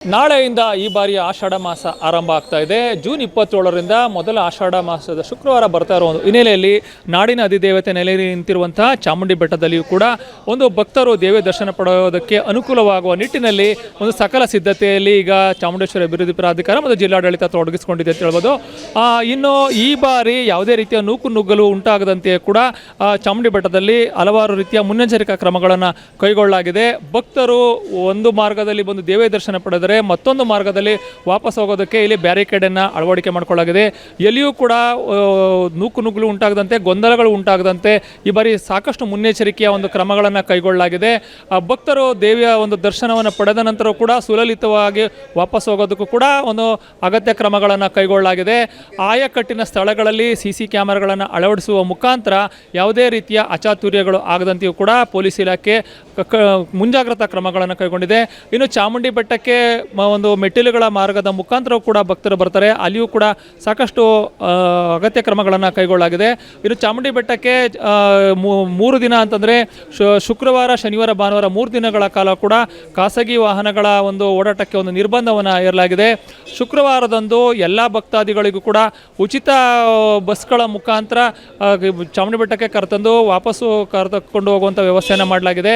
ನಾಳೆಯಿಂದ ಈ ಬಾರಿಯ ಆಷಾಢ ಮಾಸ ಆರಂಭ ಆಗ್ತಾ ಇದೆ. ಜೂನ್ 27ರಿಂದ ಮೊದಲ ಆಷಾಢ ಮಾಸದ ಶುಕ್ರವಾರ ಬರ್ತಾ ಇರೋ ಒಂದು ಹಿನ್ನೆಲೆಯಲ್ಲಿ ನಾಡಿನ ಅಧಿದೇವತೆ ನೆಲೆ ನಿಂತಿರುವಂತಹ ಚಾಮುಂಡಿ ಬೆಟ್ಟದಲ್ಲಿಯೂ ಕೂಡ ಒಂದು ಭಕ್ತರು ದೇವಿ ದರ್ಶನ ಪಡೆಯೋದಕ್ಕೆ ಅನುಕೂಲವಾಗುವ ನಿಟ್ಟಿನಲ್ಲಿ ಒಂದು ಸಕಲ ಸಿದ್ಧತೆಯಲ್ಲಿ ಈಗ ಚಾಮುಂಡೇಶ್ವರಿ ಅಭಿವೃದ್ಧಿ ಪ್ರಾಧಿಕಾರ ಮತ್ತು ಜಿಲ್ಲಾಡಳಿತ ತೊಡಗಿಸಿಕೊಂಡಿದೆ ಅಂತ ಹೇಳ್ಬೋದು. ಇನ್ನು ಈ ಬಾರಿ ಯಾವುದೇ ರೀತಿಯ ನೂಕುನುಗ್ಗಲು ಉಂಟಾಗದಂತೆ ಕೂಡ ಚಾಮುಂಡಿ ಬೆಟ್ಟದಲ್ಲಿ ಹಲವಾರು ರೀತಿಯ ಮುನ್ನೆಚ್ಚರಿಕಾ ಕ್ರಮಗಳನ್ನು ಕೈಗೊಳ್ಳಲಾಗಿದೆ. ಭಕ್ತರು ಒಂದು ಮಾರ್ಗದಲ್ಲಿ ಬಂದು ದೇವಿ ದರ್ಶನ ಪಡೆದರೆ ಮತ್ತೊಂದು ಮಾರ್ಗದಲ್ಲಿ ವಾಪಸ್ ಹೋಗೋದಕ್ಕೆ ಇಲ್ಲಿ ಬ್ಯಾರಿಕೇಡನ್ನು ಅಳವಡಿಕೆ ಮಾಡಿಕೊಳ್ಳಲಾಗಿದೆ. ಎಲ್ಲಿಯೂ ಕೂಡ ನೂಕುನುಗ್ಗಲು ಉಂಟಾಗದಂತೆ, ಗೊಂದಲಗಳು ಉಂಟಾಗದಂತೆ ಈ ಬಾರಿ ಸಾಕಷ್ಟು ಮುನ್ನೆಚ್ಚರಿಕೆಯ ಒಂದು ಕ್ರಮಗಳನ್ನು ಕೈಗೊಳ್ಳಲಾಗಿದೆ. ಭಕ್ತರು ದೇವಿಯ ಒಂದು ದರ್ಶನವನ್ನು ಪಡೆದ ನಂತರ ಕೂಡ ಸುಲಲಿತವಾಗಿ ವಾಪಸ್ ಹೋಗೋದಕ್ಕೂ ಕೂಡ ಒಂದು ಅಗತ್ಯ ಕ್ರಮಗಳನ್ನು ಕೈಗೊಳ್ಳಲಾಗಿದೆ. ಆಯಕಟ್ಟಿನ ಸ್ಥಳಗಳಲ್ಲಿ CC ಕ್ಯಾಮೆರಾಗಳನ್ನು ಅಳವಡಿಸುವ ಮುಖಾಂತರ ಯಾವುದೇ ರೀತಿಯ ಅಚಾತುರ್ಯಗಳು ಆಗದಂತೆಯೂ ಕೂಡ ಪೊಲೀಸ್ ಇಲಾಖೆ ಮುಂಜಾಗ್ರತಾ ಕ್ರಮಗಳನ್ನು ಕೈಗೊಂಡಿದೆ. ಇನ್ನು ಚಾಮುಂಡಿ ಬೆಟ್ಟಕ್ಕೆ ಒಂದು ಮೆಟ್ಟಿಲುಗಳ ಮಾರ್ಗದ ಮುಖಾಂತರ ಕೂಡ ಭಕ್ತರು ಬರ್ತಾರೆ. ಅಲ್ಲಿಯೂ ಕೂಡ ಸಾಕಷ್ಟು ಅಗತ್ಯ ಕ್ರಮಗಳನ್ನು ಕೈಗೊಳ್ಳಲಾಗಿದೆ. ಇನ್ನು ಚಾಮುಂಡಿ ಬೆಟ್ಟಕ್ಕೆ 3 ದಿನ ಅಂತಂದರೆ ಶುಕ್ರವಾರ, ಶನಿವಾರ, ಭಾನುವಾರ 3 ದಿನಗಳ ಕಾಲ ಕೂಡ ಖಾಸಗಿ ವಾಹನಗಳ ಒಂದು ಓಡಾಟಕ್ಕೆ ಒಂದು ನಿರ್ಬಂಧವನ್ನು ಹೇರಲಾಗಿದೆ. ಶುಕ್ರವಾರದಂದು ಎಲ್ಲ ಭಕ್ತಾದಿಗಳಿಗೂ ಕೂಡ ಉಚಿತ ಬಸ್ಗಳ ಮುಖಾಂತರ ಚಾಮುಂಡಿ ಬೆಟ್ಟಕ್ಕೆ ಕರೆತಂದು ವಾಪಸ್ಸು ಕರೆದುಕೊಂಡು ಹೋಗುವಂಥ ವ್ಯವಸ್ಥೆಯನ್ನು ಮಾಡಲಾಗಿದೆ.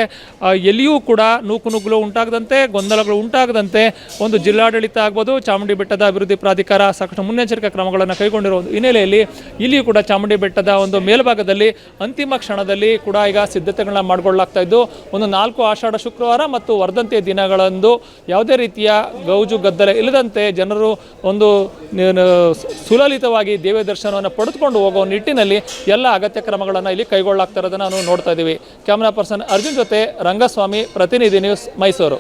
ಎಲ್ಲಿಯೂ ಕೂಡ ನೂಕುನುಗ್ಗಲು ಉಂಟಾಗದಂತೆ, ಗೊಂದಲಗಳು ಉಂಟಾಗದಂತೆ ಒಂದು ಜಿಲ್ಲಾಡಳಿತ ಆಗ್ಬೋದು, ಚಾಮುಂಡಿ ಬೆಟ್ಟದ ಅಭಿವೃದ್ಧಿ ಪ್ರಾಧಿಕಾರ ಸಾಕಷ್ಟು ಮುನ್ನೆಚ್ಚರಿಕಾ ಕ್ರಮಗಳನ್ನು ಕೈಗೊಂಡಿರುವ ಹಿನ್ನೆಲೆಯಲ್ಲಿ ಇಲ್ಲಿಯೂ ಕೂಡ ಚಾಮುಂಡಿ ಬೆಟ್ಟದ ಒಂದು ಮೇಲ್ಭಾಗದಲ್ಲಿ ಅಂತಿಮ ಕ್ಷಣದಲ್ಲಿ ಕೂಡ ಈಗ ಸಿದ್ಧತೆಗಳನ್ನ ಮಾಡಿಕೊಳ್ಳಲಾಗ್ತಾ ಇದ್ದು, ಒಂದು 4 ಆಷಾಢ ಶುಕ್ರವಾರ ಮತ್ತು ವರ್ಧಂತಿ ದಿನಗಳಂದು ಯಾವುದೇ ರೀತಿಯ ಗೌಜು ಗದ್ದಲ ಇಲ್ಲದಂತೆ ಜನರು ಒಂದು ಸುಲಲಿತವಾಗಿ ದೇವಿ ದರ್ಶನವನ್ನು ಪಡೆದುಕೊಂಡು ಹೋಗುವ ನಿಟ್ಟಿನಲ್ಲಿ ಎಲ್ಲ ಅಗತ್ಯ ಕ್ರಮಗಳನ್ನು ಇಲ್ಲಿ ಕೈಗೊಳ್ಳಲಾಗ್ತಾ ಇರೋದನ್ನು ನಾವು ನೋಡ್ತಾ ಇದ್ದೀವಿ. ಕ್ಯಾಮರಾ ಪರ್ಸನ್ ಅರ್ಜುನ್ ಜೊತೆ ರಂಗಸ್ವಾಮಿ, ಪ್ರತಿನಿಧಿ ನ್ಯೂಸ್, ಮೈಸೂರು.